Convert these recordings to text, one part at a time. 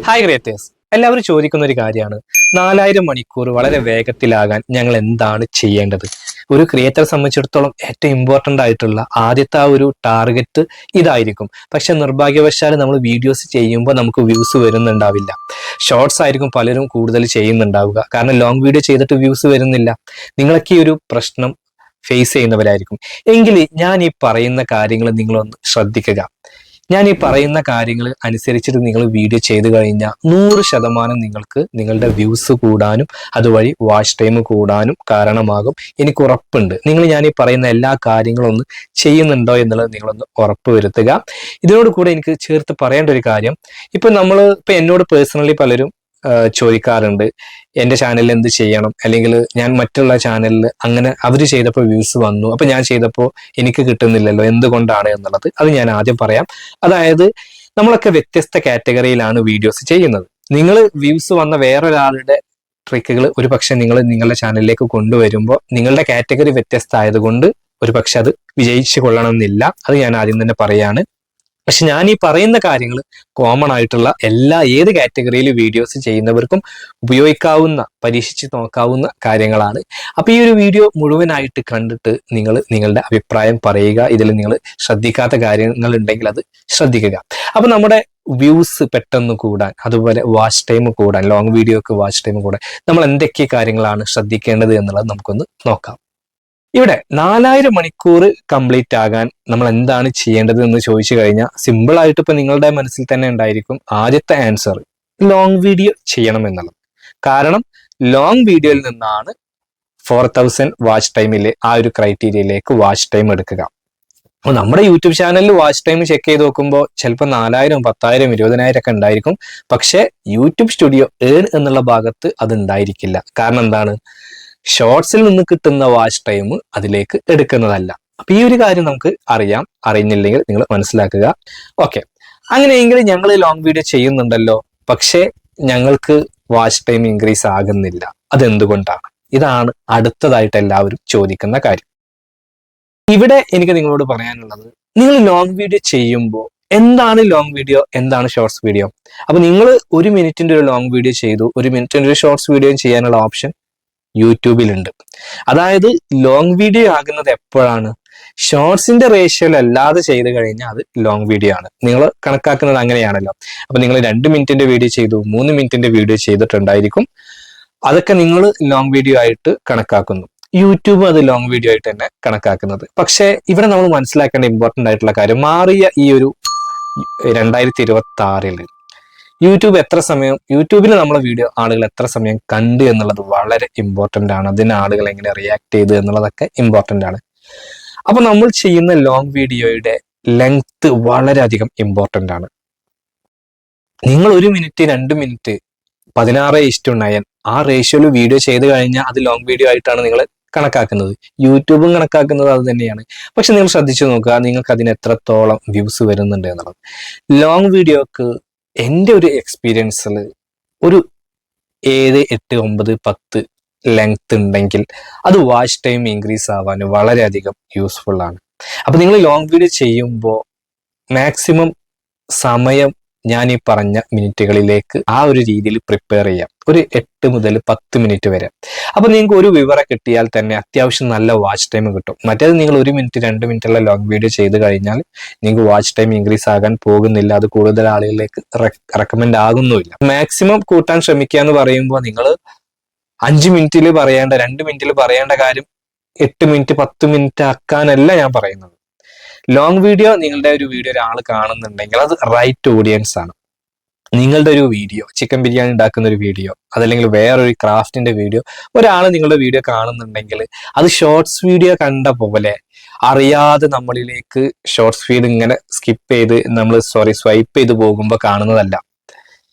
Hi creators, എല്ലാവരും ചോദിക്കുന്ന ഒരു കാര്യമാണ് 4000 മണിക്കൂർ വളരെ വേഗത്തിലാകാൻ ഞങ്ങൾ എന്താണ് ചെയ്യേണ്ടത്. ഒരു ക്രിയേറ്ററെ സംബന്ധിച്ചിടത്തോളം ഏറ്റവും ഇമ്പോർട്ടൻ്റ് ആയിട്ടുള്ള ആദ്യത്തെ ആ ഒരു ടാർഗറ്റ് ഇതായിരിക്കും. പക്ഷെ നിർഭാഗ്യവശാൽ നമ്മൾ വീഡിയോസ് ചെയ്യുമ്പോൾ നമുക്ക് വ്യൂസ് വരുന്നുണ്ടാവില്ല. ഷോർട്സ് ആയിരിക്കും പലരും കൂടുതൽ ചെയ്യുന്നുണ്ടാവുക, കാരണം ലോങ് വീഡിയോ ചെയ്തിട്ട് വ്യൂസ് വരുന്നില്ല. നിങ്ങളൊക്കെ ഈ ഒരു പ്രശ്നം ഫേസ് ചെയ്യുന്നവരായിരിക്കും. എങ്കിൽ ഞാൻ ഈ പറയുന്ന കാര്യങ്ങൾ നിങ്ങളൊന്ന് ശ്രദ്ധിക്കുക. ഞാൻ ഈ പറയുന്ന കാര്യങ്ങൾ അനുസരിച്ചിട്ട് നിങ്ങൾ വീഡിയോ ചെയ്തു കഴിഞ്ഞാൽ 100% നിങ്ങൾക്ക് നിങ്ങളുടെ വ്യൂസ് കൂടാനും അതുവഴി വാച്ച് ടൈം കൂടാനും കാരണമാകും. എനിക്ക് ഉറപ്പുണ്ട് ഞാൻ ഈ പറയുന്ന എല്ലാ കാര്യങ്ങളും ഒന്ന് ചെയ്യുന്നുണ്ടോ എന്നുള്ളത് നിങ്ങളൊന്ന് ഉറപ്പ് വരുത്തുക. ഇതിനോട് കൂടെ എനിക്ക് ചേർത്ത് പറയേണ്ട ഒരു കാര്യം, ഇപ്പൊ എന്നോട് പേഴ്സണലി പലരും ചോദിക്കാറുണ്ട്, എൻ്റെ ചാനലിൽ എന്ത് ചെയ്യണം, അല്ലെങ്കിൽ ഞാൻ മറ്റുള്ള ചാനലിൽ അങ്ങനെ അവർ ചെയ്തപ്പോൾ വ്യൂസ് വന്നു, അപ്പൊ ഞാൻ ചെയ്തപ്പോൾ എനിക്ക് കിട്ടുന്നില്ലല്ലോ, എന്തുകൊണ്ടാണ് എന്നുള്ളത്. അത് ഞാൻ ആദ്യം പറയാം. അതായത് നമ്മളൊക്കെ വ്യത്യസ്ത കാറ്റഗറിയിലാണ് വീഡിയോസ് ചെയ്യുന്നത്. നിങ്ങൾ വ്യൂസ് വന്ന വേറൊരാളുടെ ട്രിക്കുകൾ ഒരു പക്ഷെ നിങ്ങൾ നിങ്ങളുടെ ചാനലിലേക്ക് കൊണ്ടുവരുമ്പോൾ നിങ്ങളുടെ കാറ്റഗറി വ്യത്യസ്തമായതുകൊണ്ട് ഒരു പക്ഷെ അത് വിജയിച്ചു കൊള്ളണമെന്നില്ല. അത് ഞാൻ ആദ്യം തന്നെ പറയാണ്. പക്ഷെ ഞാൻ ഈ പറയുന്ന കാര്യങ്ങൾ കോമൺ ആയിട്ടുള്ള ഏത് കാറ്റഗറിയിൽ വീഡിയോസ് ചെയ്യുന്നവർക്കും ഉപയോഗിക്കാവുന്ന, പരീക്ഷിച്ച് നോക്കാവുന്ന കാര്യങ്ങളാണ്. അപ്പൊ ഈ ഒരു വീഡിയോ മുഴുവനായിട്ട് കണ്ടിട്ട് നിങ്ങളുടെ അഭിപ്രായം പറയുക. ഇതിൽ നിങ്ങൾ ശ്രദ്ധിക്കാത്ത കാര്യങ്ങൾ ഉണ്ടെങ്കിൽ അത് ശ്രദ്ധിക്കുക. അപ്പൊ നമ്മുടെ വ്യൂസ് പെട്ടെന്ന് കൂടാൻ, അതുപോലെ വാച്ച് ടൈം കൂടാൻ, ലോങ് വീഡിയോക്ക് വാച്ച് ടൈം കൂടാൻ നമ്മൾ എന്തൊക്കെ കാര്യങ്ങളാണ് ശ്രദ്ധിക്കേണ്ടത് എന്നുള്ളത് നമുക്കൊന്ന് നോക്കാം. ഇവിടെ 4000 മണിക്കൂർ കംപ്ലീറ്റ് ആകാൻ നമ്മൾ എന്താണ് ചെയ്യേണ്ടത് എന്ന് ചോദിച്ചു കഴിഞ്ഞാൽ സിമ്പിൾ ആയിട്ട് ഇപ്പൊ നിങ്ങളുടെ മനസ്സിൽ തന്നെ ഉണ്ടായിരിക്കും ആദ്യത്തെ ആൻസർ, ലോങ് വീഡിയോ ചെയ്യണം എന്നുള്ളത്. കാരണം ലോങ് വീഡിയോയിൽ നിന്നാണ് 4000 വാച്ച് ടൈമിലെ ആ ഒരു ക്രൈറ്റീരിയയിലേക്ക് വാച്ച് ടൈം എടുക്കുക. അപ്പോൾ നമ്മുടെ യൂട്യൂബ് ചാനലിൽ വാച്ച് ടൈം ചെക്ക് ചെയ്ത് നോക്കുമ്പോൾ ചിലപ്പോൾ 4000, 10,000, 20,000 ഒക്കെ ഉണ്ടായിരിക്കും. പക്ഷെ യൂട്യൂബ് സ്റ്റുഡിയോ ഏൺ എന്നുള്ള ഭാഗത്ത് അത് ഉണ്ടായിരിക്കില്ല. കാരണം എന്താണ്, ഷോർട്സിൽ നിന്ന് കിട്ടുന്ന വാച്ച് ടൈം അതിലേക്ക് എടുക്കുന്നതല്ല. അപ്പൊ ഈ ഒരു കാര്യം നമുക്ക് അറിയാം. അറിയുന്നില്ലെങ്കിൽ നിങ്ങൾ മനസ്സിലാക്കുക. ഓക്കെ, അങ്ങനെയെങ്കിൽ ഞങ്ങൾ ലോങ് വീഡിയോ ചെയ്യുന്നുണ്ടല്ലോ, പക്ഷേ ഞങ്ങൾക്ക് വാച്ച് ടൈം ഇൻക്രീസ് ആകുന്നില്ല, അതെന്തുകൊണ്ടാണ്? ഇതാണ് അടുത്തതായിട്ട് എല്ലാവരും ചോദിക്കുന്ന കാര്യം. ഇവിടെ എനിക്ക് നിങ്ങളോട് പറയാനുള്ളത്, നിങ്ങൾ ലോങ് വീഡിയോ ചെയ്യുമ്പോൾ എന്താണ് ലോങ് വീഡിയോ, എന്താണ് ഷോർട്സ് വീഡിയോ? അപ്പൊ നിങ്ങൾ 1 മിനിറ്റിന്റെ ഒരു ലോങ് വീഡിയോ ചെയ്തു, 1 മിനിറ്റിന്റെ ഒരു ഷോർട്സ് വീഡിയോ ചെയ്യാനുള്ള ഓപ്ഷൻ യൂട്യൂബിലുണ്ട്. അതായത് ലോങ് വീഡിയോ ആകുന്നത് എപ്പോഴാണ്? ഷോർട്സിന്റെ റേഷ്യോയിൽ അല്ലാതെ ചെയ്ത് കഴിഞ്ഞാൽ അത് ലോങ് വീഡിയോ ആണ്. നിങ്ങൾ കണക്കാക്കുന്നത് അങ്ങനെയാണല്ലോ. അപ്പൊ നിങ്ങൾ 2 മിനിറ്റിന്റെ വീഡിയോ ചെയ്തു, 3 മിനിറ്റിന്റെ വീഡിയോ ചെയ്തിട്ടുണ്ടായിരിക്കും. അതൊക്കെ നിങ്ങൾ ലോങ് വീഡിയോ ആയിട്ട് കണക്കാക്കുന്നു. യൂട്യൂബ് അത് ലോങ് വീഡിയോ ആയിട്ട് തന്നെ കണക്കാക്കുന്നത്. പക്ഷെ ഇവിടെ നമ്മൾ മനസ്സിലാക്കേണ്ട ഇമ്പോർട്ടന്റ് ആയിട്ടുള്ള കാര്യം, മാറിയ ഈ ഒരു 2026 യൂട്യൂബിൽ നമ്മളെ വീഡിയോ ആളുകൾ എത്ര സമയം കണ്ടു എന്നുള്ളത് വളരെ ഇമ്പോർട്ടന്റ് ആണ്. അതിന് ആളുകൾ എങ്ങനെ റിയാക്ട് ചെയ്തു എന്നുള്ളതൊക്കെ ഇമ്പോർട്ടന്റ് ആണ്. അപ്പൊ നമ്മൾ ചെയ്യുന്ന ലോങ് വീഡിയോയുടെ ലെങ്ത് വളരെയധികം ഇമ്പോർട്ടന്റ് ആണ്. നിങ്ങൾ 1 മിനിറ്റ്, 2 മിനിറ്റ്, 16:9 ആ റേഷ്യോയിൽ വീഡിയോ ചെയ്ത് കഴിഞ്ഞാൽ അത് ലോങ് വീഡിയോ ആയിട്ടാണ് നിങ്ങൾ കണക്കാക്കുന്നത്. യൂട്യൂബും കണക്കാക്കുന്നത് അത് തന്നെയാണ്. പക്ഷെ നിങ്ങൾ ശ്രദ്ധിച്ചു നോക്കുക, നിങ്ങൾക്ക് അതിന് എത്രത്തോളം വ്യൂസ് വരുന്നുണ്ട് എന്നുള്ളത്. ലോങ് വീഡിയോക്ക് എൻ്റെ ഒരു എക്സ്പീരിയൻസിൽ ഒരു 7, 8, 9, 10 ലെങ്ത് ഉണ്ടെങ്കിൽ അത് വാച്ച് ടൈം ഇൻക്രീസ് ആവാൻ വളരെയധികം യൂസ്ഫുൾ ആണ്. അപ്പൊ നിങ്ങൾ ലോങ് വീഡിയോ ചെയ്യുമ്പോൾ മാക്സിമം സമയം ഞാൻ ഈ പറഞ്ഞ മിനിറ്റുകളിലേക്ക് ആ ഒരു രീതിയിൽ പ്രിപ്പയർ ചെയ്യാം. ഒരു 8 മുതൽ 10 മിനിറ്റ് വരെ. അപ്പൊ നിങ്ങൾക്ക് ഒരു വിവരം കിട്ടിയാൽ തന്നെ അത്യാവശ്യം നല്ല വാച്ച് ടൈം കിട്ടും. മറ്റേത് നിങ്ങൾ 1 മിനിറ്റ്, 2 മിനിറ്റുള്ള ലോങ് വീഡിയോ ചെയ്ത് കഴിഞ്ഞാൽ നിങ്ങൾക്ക് വാച്ച് ടൈം ഇൻക്രീസ് ആകാൻ പോകുന്നില്ല. അത് കൂടുതൽ ആളുകളിലേക്ക് റെക്കമെൻഡ് ആകുന്നുമില്ല. മാക്സിമം കൂട്ടാൻ ശ്രമിക്കുക എന്ന് പറയുമ്പോൾ നിങ്ങൾ 5 മിനിറ്റിൽ പറയേണ്ട, 2 മിനിറ്റിൽ പറയേണ്ട കാര്യം 8 മിനിറ്റ്, 10 മിനിറ്റ് ആക്കാനല്ല ഞാൻ പറയുന്നത്. ലോങ് വീഡിയോ, നിങ്ങളുടെ ഒരു വീഡിയോ ഒരാൾ കാണുന്നുണ്ടെങ്കിൽ അത് റൈറ്റ് ഓഡിയൻസ് ആണ്. നിങ്ങളുടെ ഒരു വീഡിയോ, ചിക്കൻ ബിരിയാണി ഉണ്ടാക്കുന്ന ഒരു വീഡിയോ, അതല്ലെങ്കിൽ വേറൊരു ക്രാഫ്റ്റിന്റെ വീഡിയോ ഒരാൾ നിങ്ങളുടെ വീഡിയോ കാണുന്നുണ്ടെങ്കിൽ അത് ഷോർട്സ് വീഡിയോ കണ്ട പോലെ അറിയാതെ നമ്മളിലേക്ക് ഷോർട്സ് ഫീഡ് ഇങ്ങനെ സ്വൈപ്പ് ചെയ്ത് പോകുമ്പോൾ കാണുന്നതല്ല.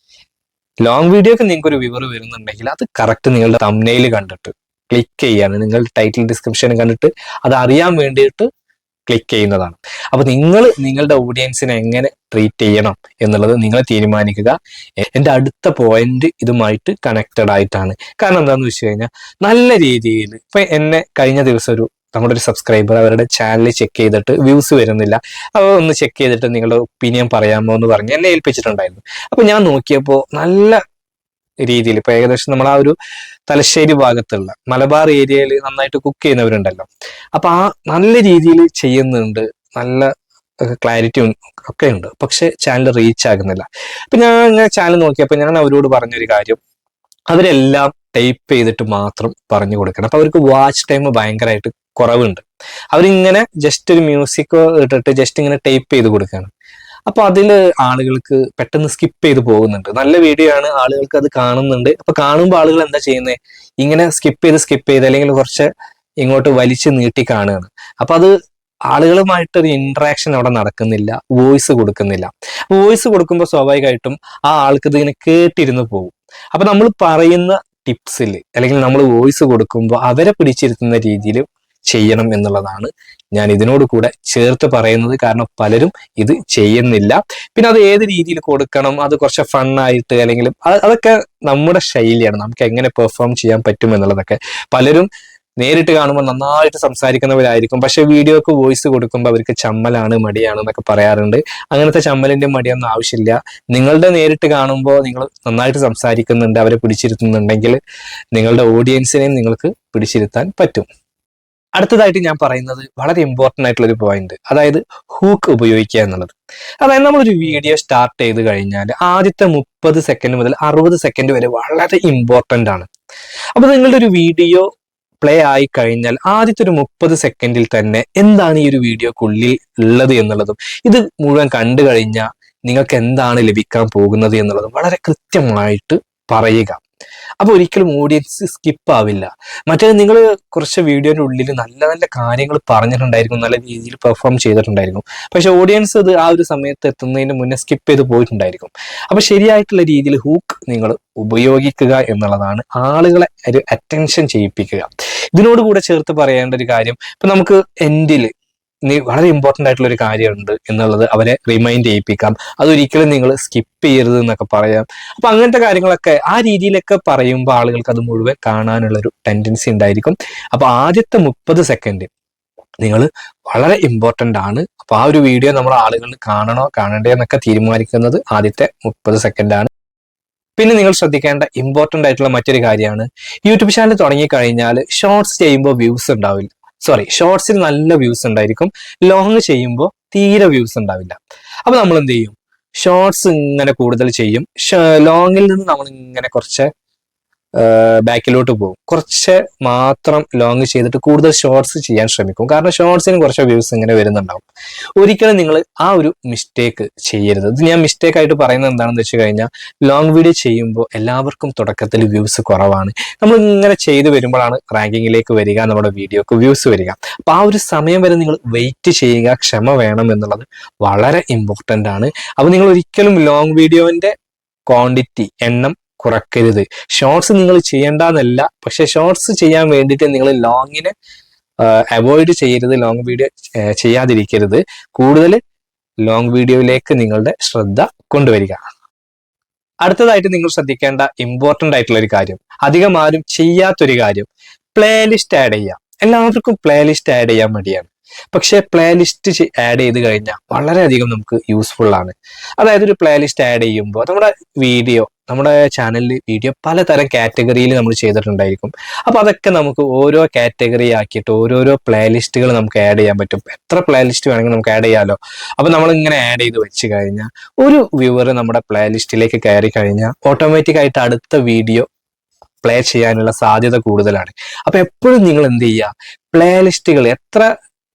ലോങ് വീഡിയോക്ക് നിങ്ങൾക്ക് ഒരു വ്യൂവർ വരുന്നുണ്ടെങ്കിൽ അത് കറക്റ്റ് നിങ്ങളുടെ തംബ്നെയിൽ കണ്ടിട്ട് ക്ലിക്ക് ചെയ്യാണ്, നിങ്ങളുടെ ടൈറ്റിൽ ഡിസ്ക്രിപ്ഷൻ കണ്ടിട്ട് അത് അറിയാൻ വേണ്ടിയിട്ട് ക്ലിക്ക് ചെയ്യുന്നതാണ്. അപ്പൊ നിങ്ങളുടെ ഓഡിയൻസിനെ എങ്ങനെ ട്രീറ്റ് ചെയ്യണം എന്നുള്ളത് നിങ്ങൾ തീരുമാനിക്കുക. എൻ്റെ അടുത്ത പോയിന്റ് ഇതുമായിട്ട് കണക്റ്റഡ് ആയിട്ടാണ്. കാരണം എന്താണെന്ന് വെച്ച് കഴിഞ്ഞാൽ, നല്ല രീതിയിൽ ഇപ്പൊ എന്നെ കഴിഞ്ഞ ദിവസം ഒരു നമ്മുടെ ഒരു സബ്സ്ക്രൈബർ അവരുടെ ചാനൽ ചെക്ക് ചെയ്തിട്ട് വ്യൂസ് വരുന്നില്ല, അപ്പോൾ ഒന്ന് ചെക്ക് ചെയ്തിട്ട് നിങ്ങളുടെ ഒപ്പീനിയൻ പറയാമോ എന്ന് പറഞ്ഞ് എന്നെ ഏൽപ്പിച്ചിട്ടുണ്ടായിരുന്നു. അപ്പൊ ഞാൻ നോക്കിയപ്പോൾ നല്ല രീതിയിൽ ഇപ്പൊ ഏകദേശം നമ്മൾ ആ ഒരു തലശ്ശേരി ഭാഗത്തുള്ള മലബാർ ഏരിയയിൽ നന്നായിട്ട് കുക്ക് ചെയ്യുന്നവരുണ്ടല്ലോ, അപ്പൊ ആ നല്ല രീതിയിൽ ചെയ്യുന്നുണ്ട്, നല്ല ക്ലാരിറ്റി ഒക്കെ ഉണ്ട്, പക്ഷെ ചാനൽ റീച്ച് ആകുന്നില്ല. അപ്പൊ ഞാൻ ഇങ്ങനെ ചാനൽ നോക്കിയപ്പോൾ ഞാൻ അവരോട് പറഞ്ഞൊരു കാര്യം, അവരെല്ലാം ടൈപ്പ് ചെയ്തിട്ട് മാത്രം പറഞ്ഞു കൊടുക്കണം. അപ്പൊ അവർക്ക് വാച്ച് ടൈം ഭയങ്കരമായിട്ട് കുറവുണ്ട്. അവരിങ്ങനെ ജസ്റ്റ് ഒരു മ്യൂസിക് ഇട്ടിട്ട് ജസ്റ്റ് ഇങ്ങനെ ടൈപ്പ് ചെയ്ത് കൊടുക്കുകയാണ്. അപ്പൊ അതില് ആളുകൾക്ക് പെട്ടെന്ന് സ്കിപ്പ് ചെയ്ത് പോകുന്നുണ്ട്. നല്ല വീഡിയോ ആണ്, ആളുകൾക്ക് അത് കാണുന്നുണ്ട്. അപ്പൊ കാണുമ്പോൾ ആളുകൾ എന്താ ചെയ്യുന്നത്, ഇങ്ങനെ സ്കിപ്പ് ചെയ്ത് അല്ലെങ്കിൽ കുറച്ച് ഇങ്ങോട്ട് വലിച്ചു നീട്ടി കാണുകയാണ്. അപ്പൊ അത് ആളുകളുമായിട്ടൊരു ഇന്ററാക്ഷൻ അവിടെ നടക്കുന്നില്ല, വോയിസ് കൊടുക്കുന്നില്ല. വോയിസ് കൊടുക്കുമ്പോൾ സ്വാഭാവികമായിട്ടും ആ ആൾക്ക് ഇത് ഇങ്ങനെ കേട്ടിരുന്ന് പോകും. അപ്പൊ നമ്മൾ പറയുന്ന ടിപ്സിൽ അല്ലെങ്കിൽ നമ്മൾ വോയിസ് കൊടുക്കുമ്പോൾ അവരെ പിടിച്ചിരുത്തുന്ന രീതിയിൽ ചെയ്യണം എന്നുള്ളതാണ് ഞാൻ ഇതിനോട് കൂടെ ചേർത്ത് പറയുന്നത്. കാരണം പലരും ഇത് ചെയ്യുന്നില്ല. പിന്നെ അത് ഏത് രീതിയിൽ കൊടുക്കണം, അത് കുറച്ച് ഫണ്ണായിട്ട് അല്ലെങ്കിൽ അതൊക്കെ നമ്മുടെ ശൈലിയാണ്, നമുക്ക് എങ്ങനെ പെർഫോം ചെയ്യാൻ പറ്റും എന്നുള്ളതൊക്കെ. പലരും നേരിട്ട് കാണുമ്പോൾ നന്നായിട്ട് സംസാരിക്കുന്നവരായിരിക്കും, പക്ഷെ വീഡിയോക്ക് വോയിസ് കൊടുക്കുമ്പോൾ അവർക്ക് ചമ്മലാണ്, മടിയാണ് എന്നൊക്കെ പറയാറുണ്ട്. അങ്ങനത്തെ ചമ്മലിന്റെ മടിയൊന്നും ആവശ്യമില്ല. നിങ്ങളുടെ നേരിട്ട് കാണുമ്പോൾ നിങ്ങൾ നന്നായിട്ട് സംസാരിക്കുന്നുണ്ട്, അവരെ പിടിച്ചിരുത്തുന്നുണ്ടെങ്കിൽ നിങ്ങളുടെ ഓഡിയൻസിനെയും നിങ്ങൾക്ക് പിടിച്ചിരുത്താൻ പറ്റും. അടുത്തതായിട്ട് ഞാൻ പറയുന്നത് വളരെ ഇമ്പോർട്ടൻ്റ് ആയിട്ടുള്ള ഒരു പോയിന്റ്, അതായത് ഹൂക്ക് ഉപയോഗിക്കുക എന്നുള്ളത്. അതായത് നമ്മളൊരു വീഡിയോ സ്റ്റാർട്ട് ചെയ്ത് കഴിഞ്ഞാൽ ആദ്യത്തെ 30 സെക്കൻഡ് മുതൽ 60 സെക്കൻഡ് വരെ വളരെ ഇമ്പോർട്ടൻ്റ് ആണ്. അപ്പൊ നിങ്ങളുടെ ഒരു വീഡിയോ പ്ലേ ആയി കഴിഞ്ഞാൽ ആദ്യത്തെ ഒരു 30 സെക്കൻഡിൽ തന്നെ എന്താണ് ഈ ഒരു വീഡിയോക്കുള്ളിൽ ഉള്ളത് എന്നുള്ളതും ഇത് മുഴുവൻ കണ്ടു കഴിഞ്ഞാൽ നിങ്ങൾക്ക് എന്താണ് ലഭിക്കാൻ പോകുന്നത് എന്നുള്ളതും വളരെ കൃത്യമായിട്ട് പറയുക. അപ്പൊ ഒരിക്കലും ഓഡിയൻസ് സ്കിപ്പ് ആവില്ല. മറ്റേത് നിങ്ങൾ കുറച്ച് വീഡിയോയുടെ ഉള്ളിൽ നല്ല നല്ല കാര്യങ്ങൾ പറഞ്ഞിട്ടുണ്ടായിരിക്കും, നല്ല രീതിയിൽ പെർഫോം ചെയ്തിട്ടുണ്ടായിരിക്കും, പക്ഷെ ഓഡിയൻസ് അത് ആ ഒരു സമയത്ത് എത്തുന്നതിന് മുന്നേ സ്കിപ്പ് ചെയ്ത് പോയിട്ടുണ്ടായിരിക്കും. അപ്പൊ ശരിയായിട്ടുള്ള രീതിയിൽ ഹൂക്ക് നിങ്ങൾ ഉപയോഗിക്കുക എന്നുള്ളതാണ്, ആളുകളെ ഒരു അറ്റൻഷൻ ചെയ്യിപ്പിക്കുക. ഇതിനോട് കൂടെ ചേർത്ത് പറയേണ്ട ഒരു കാര്യം, ഇപ്പൊ നമുക്ക് എൻഡിൽ വളരെ ഇമ്പോർട്ടൻ്റ് ആയിട്ടുള്ള ഒരു കാര്യമുണ്ട് എന്നുള്ളത് അവരെ റിമൈൻഡ് ചെയ്യിപ്പിക്കാം. അതൊരിക്കലും നിങ്ങൾ സ്കിപ്പ് ചെയ്യരുത് എന്നൊക്കെ പറയാം. അപ്പൊ അങ്ങനത്തെ കാര്യങ്ങളൊക്കെ ആ രീതിയിലൊക്കെ പറയുമ്പോൾ ആളുകൾക്ക് അത് മുഴുവൻ കാണാനുള്ള ഒരു ടെൻഡൻസി ഉണ്ടായിരിക്കും. അപ്പൊ ആദ്യത്തെ 30 സെക്കൻഡ് നിങ്ങൾ വളരെ ഇമ്പോർട്ടൻ്റ് ആണ്. അപ്പൊ ആ ഒരു വീഡിയോ നമ്മൾ ആളുകൾ കാണണോ കാണണ്ടേ എന്നൊക്കെ തീരുമാനിക്കുന്നത് ആദ്യത്തെ 30 സെക്കൻഡ് ആണ്. പിന്നെ നിങ്ങൾ ശ്രദ്ധിക്കേണ്ട ഇമ്പോർട്ടൻ്റ് ആയിട്ടുള്ള മറ്റൊരു കാര്യമാണ്, യൂട്യൂബ് ചാനൽ തുടങ്ങി കഴിഞ്ഞാൽ ഷോർട്സ് ചെയ്യുമ്പോൾ വ്യൂസ് ഉണ്ടാവില്ല. ഷോർട്സിൽ നല്ല വ്യൂസ് ഉണ്ടായിരിക്കും, ലോങ് ചെയ്യുമ്പോൾ തീരെ വ്യൂസ് ഉണ്ടാവില്ല. അപ്പൊ നമ്മൾ എന്ത് ചെയ്യും, ഷോർട്സ് ഇങ്ങനെ കൂടുതൽ ചെയ്യും, ലോങ്ങിൽ നിന്ന് നമ്മൾ ഇങ്ങനെ കുറച്ച് ബാക്കിലോട്ട് പോകും, കുറച്ച് മാത്രം ലോങ് ചെയ്തിട്ട് കൂടുതൽ ഷോർട്സ് ചെയ്യാൻ ശ്രമിക്കും. കാരണം ഷോർട്സിന് കുറച്ച് വ്യൂസ് ഇങ്ങനെ വരുന്നുണ്ടാവും. ഒരിക്കലും നിങ്ങൾ ആ ഒരു മിസ്റ്റേക്ക് ചെയ്യരുത്. ഇത് ഞാൻ മിസ്റ്റേക്ക് ആയിട്ട് പറയുന്നത് എന്താണെന്ന് വെച്ച് കഴിഞ്ഞാൽ, ലോങ് വീഡിയോ ചെയ്യുമ്പോൾ എല്ലാവർക്കും തുടക്കത്തിൽ വ്യൂസ് കുറവാണ്. നമ്മൾ ഇങ്ങനെ ചെയ്തു വരുമ്പോഴാണ് റാങ്കിങ്ങിലേക്ക് വരിക, നമ്മുടെ വീഡിയോക്ക് വ്യൂസ് വരിക. അപ്പൊ ആ ഒരു സമയം വരെ നിങ്ങൾ വെയിറ്റ് ചെയ്യുക, ക്ഷമ വേണം എന്നുള്ളത് വളരെ ഇമ്പോർട്ടൻ്റ് ആണ്. അപ്പൊ നിങ്ങൾ ഒരിക്കലും ലോങ് വീഡിയോന്റെ ക്വാണ്ടിറ്റി എണ്ണം കുറക്കരുത്. ഷോർട്സ് നിങ്ങൾ ചെയ്യേണ്ടെന്നല്ല, പക്ഷെ ഷോർട്സ് ചെയ്യാൻ വേണ്ടിയിട്ട് നിങ്ങൾ ലോങ്ങിനെ അവോയ്ഡ് ചെയ്യരുത്, ലോങ് വീഡിയോ ചെയ്യാതിരിക്കരുത്. കൂടുതൽ ലോങ് വീഡിയോയിലേക്ക് നിങ്ങളുടെ ശ്രദ്ധ കൊണ്ടുവരിക. അടുത്തതായിട്ട് നിങ്ങൾ ശ്രദ്ധിക്കേണ്ട ഇമ്പോർട്ടൻ്റ് ആയിട്ടുള്ള ഒരു കാര്യം, അധികം ആരും ചെയ്യാത്തൊരു കാര്യം, പ്ലേലിസ്റ്റ് ആഡ് ചെയ്യാം. എല്ലാവർക്കും പ്ലേലിസ്റ്റ് ആഡ് ചെയ്യാൻ മടിയാണ്, പക്ഷെ പ്ലേലിസ്റ്റ് ആഡ് ചെയ്ത് കഴിഞ്ഞാൽ വളരെയധികം നമുക്ക് യൂസ്ഫുൾ ആണ്. അതായത് ഒരു പ്ലേലിസ്റ്റ് ആഡ് ചെയ്യുമ്പോൾ നമ്മുടെ ചാനലിൽ വീഡിയോ പലതരം കാറ്റഗറിയിൽ നമ്മൾ ചെയ്തിട്ടുണ്ടായിരിക്കും. അപ്പൊ അതൊക്കെ നമുക്ക് ഓരോ കാറ്റഗറി ആക്കിയിട്ട് ഓരോരോ പ്ലേലിസ്റ്റുകൾ നമുക്ക് ആഡ് ചെയ്യാൻ പറ്റും. എത്ര പ്ലേലിസ്റ്റ് വേണമെങ്കിൽ നമുക്ക് ആഡ് ചെയ്യാമല്ലോ. അപ്പൊ നമ്മൾ ഇങ്ങനെ ആഡ് ചെയ്ത് വെച്ച് കഴിഞ്ഞാൽ ഒരു വ്യൂവർ നമ്മുടെ പ്ലേലിസ്റ്റിലേക്ക് കയറി കഴിഞ്ഞാൽ ഓട്ടോമാറ്റിക് ആയിട്ട് അടുത്ത വീഡിയോ പ്ലേ ചെയ്യാനുള്ള സാധ്യത കൂടുതലാണ്. അപ്പൊ എപ്പോഴും നിങ്ങൾ എന്ത് ചെയ്യുക, പ്ലേലിസ്റ്റുകൾ എത്ര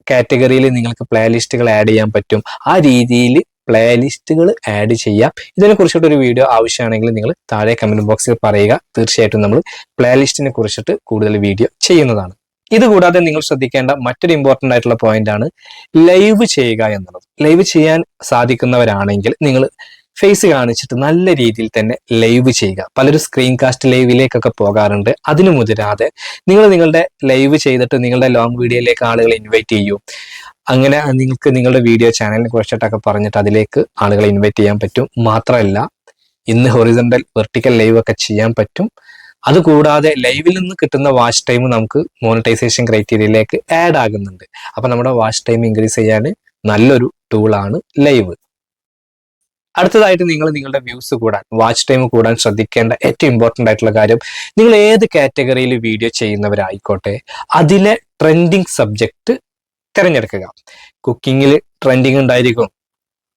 കാറ്റഗറിയിൽ നിങ്ങൾക്ക് പ്ലേലിസ്റ്റുകൾ ആഡ് ചെയ്യാൻ പറ്റും ആ രീതിയിൽ പ്ലേലിസ്റ്റുകൾ ആഡ് ചെയ്യാം. ഇതിനെ കുറിച്ചിട്ട് ഒരു വീഡിയോ ആവശ്യമാണെങ്കിൽ നിങ്ങൾ താഴെ കമന്റ് ബോക്സിൽ പറയുക. തീർച്ചയായിട്ടും നമ്മൾ പ്ലേലിസ്റ്റിനെ കുറിച്ചിട്ട് കൂടുതൽ വീഡിയോ ചെയ്യുന്നതാണ്. ഇതുകൂടാതെ നിങ്ങൾ ശ്രദ്ധിക്കേണ്ട മറ്റൊരു ഇമ്പോർട്ടൻ്റ് ആയിട്ടുള്ള പോയിന്റ് ആണ് ലൈവ് ചെയ്യുക എന്നുള്ളത്. ലൈവ് ചെയ്യാൻ സാധിക്കുന്നവരാണെങ്കിൽ നിങ്ങൾ ഫേസ് കാണിച്ചിട്ട് നല്ല രീതിയിൽ തന്നെ ലൈവ് ചെയ്യുക. പലരും സ്ക്രീൻ കാസ്റ്റ് ലൈവിലേക്കൊക്കെ പോകാറുണ്ട്. അതിനു മുതിരാതെ നിങ്ങൾ നിങ്ങളുടെ ലൈവ് ചെയ്തിട്ട് നിങ്ങളുടെ ലോങ് വീഡിയോയിലേക്ക് ആളുകളെ ഇൻവൈറ്റ് ചെയ്യൂ. അങ്ങനെ നിങ്ങൾക്ക് നിങ്ങളുടെ വീഡിയോ ചാനലിനെ കുറിച്ചിട്ടൊക്കെ പറഞ്ഞിട്ട് അതിലേക്ക് ആളുകളെ ഇൻവൈറ്റ് ചെയ്യാൻ പറ്റും. മാത്രമല്ല ഇന്ന് ഹൊറിസോണ്ടൽ വെർട്ടിക്കൽ ലൈവ് ഒക്കെ ചെയ്യാൻ പറ്റും. അതുകൂടാതെ ലൈവിൽ നിന്ന് കിട്ടുന്ന വാച്ച് ടൈം നമുക്ക് മോണിറ്റൈസേഷൻ ക്രൈറ്റീരിയയിലേക്ക് ആഡ് ആകുന്നുണ്ട്. അപ്പൊ നമ്മുടെ വാച്ച് ടൈം ഇൻക്രീസ് ചെയ്യാൻ നല്ലൊരു ടൂളാണ് ലൈവ്. അടുത്തതായിട്ട് നിങ്ങൾ നിങ്ങളുടെ വ്യൂസ് കൂടാൻ, വാച്ച് ടൈം കൂടാൻ ശ്രദ്ധിക്കേണ്ട ഏറ്റവും ഇമ്പോർട്ടൻ്റ് ആയിട്ടുള്ള കാര്യം, നിങ്ങൾ ഏത് കാറ്റഗറിയിൽ വീഡിയോ ചെയ്യുന്നവരായിക്കോട്ടെ അതിലെ ട്രെൻഡിങ് സബ്ജക്റ്റ് തിരഞ്ഞെടുക്കുക. കുക്കിങ്ങിൽ ട്രെൻഡിങ് ഉണ്ടായിരിക്കും,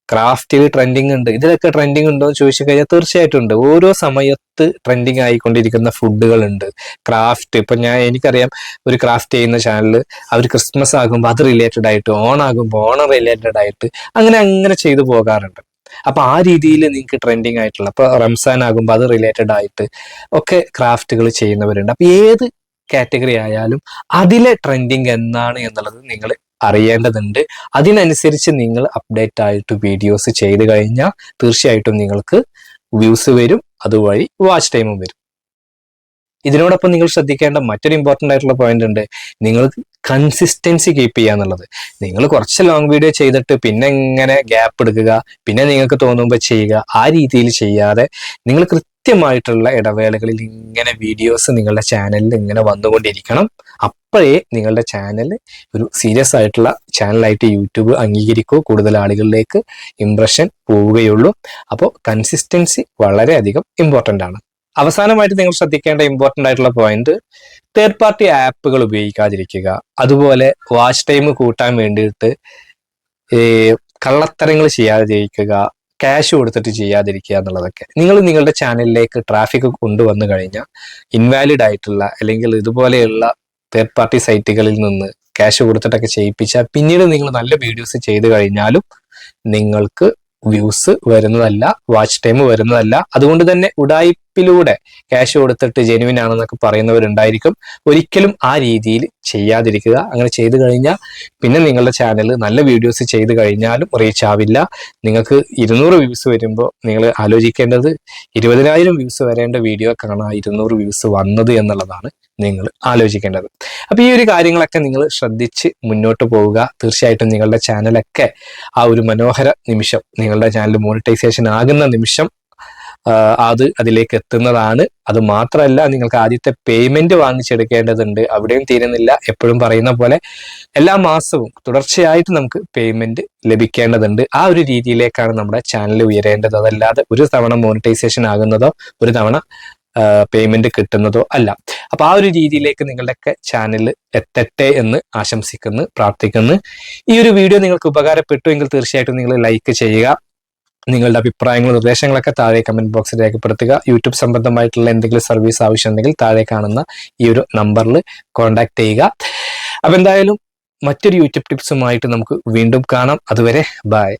ക്രാഫ്റ്റിൽ ട്രെൻഡിങ് ഉണ്ട്. ഇതിലൊക്കെ ട്രെൻഡിങ് ഉണ്ടോ എന്ന് ചോദിച്ചു കഴിഞ്ഞാൽ തീർച്ചയായിട്ടും ഉണ്ട്. ഓരോ സമയത്ത് ട്രെൻഡിങ് ആയിക്കൊണ്ടിരിക്കുന്ന ഫുഡുകളുണ്ട്. ക്രാഫ്റ്റ് ഇപ്പൊ എനിക്കറിയാം ഒരു ക്രാഫ്റ്റ് ചെയ്യുന്ന ചാനൽ, അവർ ക്രിസ്മസ് ആകുമ്പോൾ അത് റിലേറ്റഡ് ആയിട്ട്, ഓണാകുമ്പോൾ ഓണം റിലേറ്റഡ് ആയിട്ട് അങ്ങനെ ചെയ്തു പോകാറുണ്ട്. അപ്പൊ ആ രീതിയിൽ നിങ്ങൾക്ക് ട്രെൻഡിങ് ആയിട്ടുള്ള, ഇപ്പൊ റംസാൻ ആകുമ്പോൾ അത് റിലേറ്റഡ് ആയിട്ട് ഒക്കെ ക്രാഫ്റ്റുകൾ ചെയ്യുന്നവരുണ്ട്. അപ്പൊ ഏത് കാറ്റഗറി ആയാലും അതിലെ ട്രെൻഡിങ് എന്താണ് എന്നുള്ളത് നിങ്ങൾ അറിയേണ്ടതുണ്ട്. അതിനനുസരിച്ച് നിങ്ങൾ അപ്ഡേറ്റ് ആയിട്ട് വീഡിയോസ് ചെയ്ത് കഴിഞ്ഞാൽ തീർച്ചയായിട്ടും നിങ്ങൾക്ക് വ്യൂസ് വരും, അതുവഴി വാച്ച് ടൈമും വരും. ഇതിനോടൊപ്പം നിങ്ങൾ ശ്രദ്ധിക്കേണ്ട മറ്റൊരു ഇമ്പോർട്ടൻ്റ് ആയിട്ടുള്ള പോയിന്റ് ഉണ്ട്. നിങ്ങൾ കൺസിസ്റ്റൻസി കീപ്പ് ചെയ്യുക എന്നുള്ളത്. നിങ്ങൾ കുറച്ച് ലോങ് വീഡിയോ ചെയ്തിട്ട് പിന്നെ ഇങ്ങനെ ഗ്യാപ്പ് എടുക്കുക, പിന്നെ നിങ്ങൾക്ക് തോന്നുമ്പോൾ ചെയ്യുക, ആ രീതിയിൽ ചെയ്യാതെ നിങ്ങൾ കൃത്യമായിട്ടുള്ള ഇടവേളകളിൽ ഇങ്ങനെ വീഡിയോസ് നിങ്ങളുടെ ചാനലിൽ ഇങ്ങനെ വന്നുകൊണ്ടിരിക്കണം. അപ്പോഴേ നിങ്ങളുടെ ചാനൽ ഒരു സീരിയസ് ആയിട്ടുള്ള ചാനലായിട്ട് യൂട്യൂബ് അംഗീകരിക്കുകയോ കൂടുതൽ ആളുകളിലേക്ക് ഇംപ്രഷൻ പോവുകയുള്ളൂ. അപ്പോൾ കൺസിസ്റ്റൻസി വളരെയധികം ഇമ്പോർട്ടൻ്റ് ആണ്. അവസാനമായിട്ട് നിങ്ങൾ ശ്രദ്ധിക്കേണ്ട ഇമ്പോർട്ടൻ്റ് ആയിട്ടുള്ള പോയിന്റ്, തേർഡ് പാർട്ടി ആപ്പുകൾ ഉപയോഗിക്കാതിരിക്കുക. അതുപോലെ വാച്ച് ടൈം കൂട്ടാൻ വേണ്ടിയിട്ട് കള്ളത്തരങ്ങൾ ചെയ്യാതിരിക്കുക, ക്യാഷ് കൊടുത്തിട്ട് ചെയ്യാതിരിക്കുക എന്നുള്ളതൊക്കെ. നിങ്ങൾ നിങ്ങളുടെ ചാനലിലേക്ക് ട്രാഫിക് കൊണ്ടുവന്നു കഴിഞ്ഞാൽ ഇൻവാലിഡ് ആയിട്ടുള്ള അല്ലെങ്കിൽ ഇതുപോലെയുള്ള തേർഡ് പാർട്ടി സൈറ്റുകളിൽ നിന്ന് ക്യാഷ് കൊടുത്തിട്ടൊക്കെ ചെയ്യിപ്പിച്ചാൽ പിന്നീട് നിങ്ങൾ നല്ല വീഡിയോസ് ചെയ്തു കഴിഞ്ഞാലും നിങ്ങൾക്ക് വ്യൂസ് വരുന്നതല്ല, വാച്ച് ടൈം വരുന്നതല്ല. അതുകൊണ്ട് തന്നെ ഉഡായിപ്പിലൂടെ ക്യാഷ് കൊടുത്തിട്ട് ജെനുവിൻ ആണെന്നൊക്കെ പറയുന്നവരുണ്ടായിരിക്കും. ഒരിക്കലും ആ രീതിയിൽ ചെയ്യാതിരിക്കുക. അങ്ങനെ ചെയ്തു കഴിഞ്ഞാൽ പിന്നെ നിങ്ങളുടെ ചാനൽ നല്ല വീഡിയോസ് ചെയ്തു കഴിഞ്ഞാലും റീച്ച് ആവില്ല. നിങ്ങൾക്ക് 200 വ്യൂസ് വരുമ്പോൾ നിങ്ങൾ ആലോചിക്കേണ്ടത് 20,000 വ്യൂസ് വരേണ്ട വീഡിയോക്കാണ് 200 വ്യൂസ് വന്നത് എന്നുള്ളതാണ് നിങ്ങൾ ആലോചിക്കേണ്ടത്. അപ്പൊ ഈ ഒരു കാര്യങ്ങളൊക്കെ നിങ്ങൾ ശ്രദ്ധിച്ച് മുന്നോട്ട് പോവുക. തീർച്ചയായിട്ടും നിങ്ങളുടെ ചാനലൊക്കെ ആ ഒരു മനോഹര നിമിഷം, നിങ്ങളുടെ ചാനൽ മോണിറ്റൈസേഷൻ ആകുന്ന നിമിഷം അത് അതിലേക്ക് എത്തുന്നതാണ്. അത് മാത്രമല്ല, നിങ്ങൾക്ക് ആദ്യത്തെ പേയ്മെന്റ് വാങ്ങിച്ചെടുക്കേണ്ടതുണ്ട്. അവിടെയും തീരുന്നില്ല. എപ്പോഴും പറയുന്ന പോലെ എല്ലാ മാസവും തുടർച്ചയായിട്ട് നമുക്ക് പേയ്മെന്റ് ലഭിക്കേണ്ടതുണ്ട്. ആ ഒരു രീതിയിലേക്കാണ് നമ്മുടെ ചാനൽ ഉയരേണ്ടത്. അതല്ലാതെ ഒരു തവണ മോണിറ്റൈസേഷൻ ആകുന്നതോ ഒരു തവണ പേയ്മെന്റ് കിട്ടുന്നതോ അല്ല. അപ്പൊ ആ ഒരു രീതിയിലേക്ക് നിങ്ങളുടെയൊക്കെ ചാനൽ എത്തട്ടെ എന്ന് ആശംസിക്കുന്നു, പ്രാർത്ഥിക്കുന്നു. ഈ ഒരു വീഡിയോ നിങ്ങൾക്ക് ഉപകാരപ്പെട്ടു എങ്കിൽ തീർച്ചയായിട്ടും നിങ്ങൾ ലൈക്ക് ചെയ്യുക. നിങ്ങളുടെ അഭിപ്രായങ്ങളും നിർദ്ദേശങ്ങളൊക്കെ താഴെ കമന്റ് ബോക്സിൽ രേഖപ്പെടുത്തുക. യൂട്യൂബ് സംബന്ധമായിട്ടുള്ള എന്തെങ്കിലും സർവീസ് ആവശ്യമുണ്ടെങ്കിൽ താഴെ കാണുന്ന ഈ ഒരു നമ്പറിൽ കോൺടാക്ട് ചെയ്യുക. അപ്പൊ എന്തായാലും മറ്റൊരു യൂട്യൂബ് ടിപ്സുമായിട്ട് നമുക്ക് വീണ്ടും കാണാം. അതുവരെ ബൈ.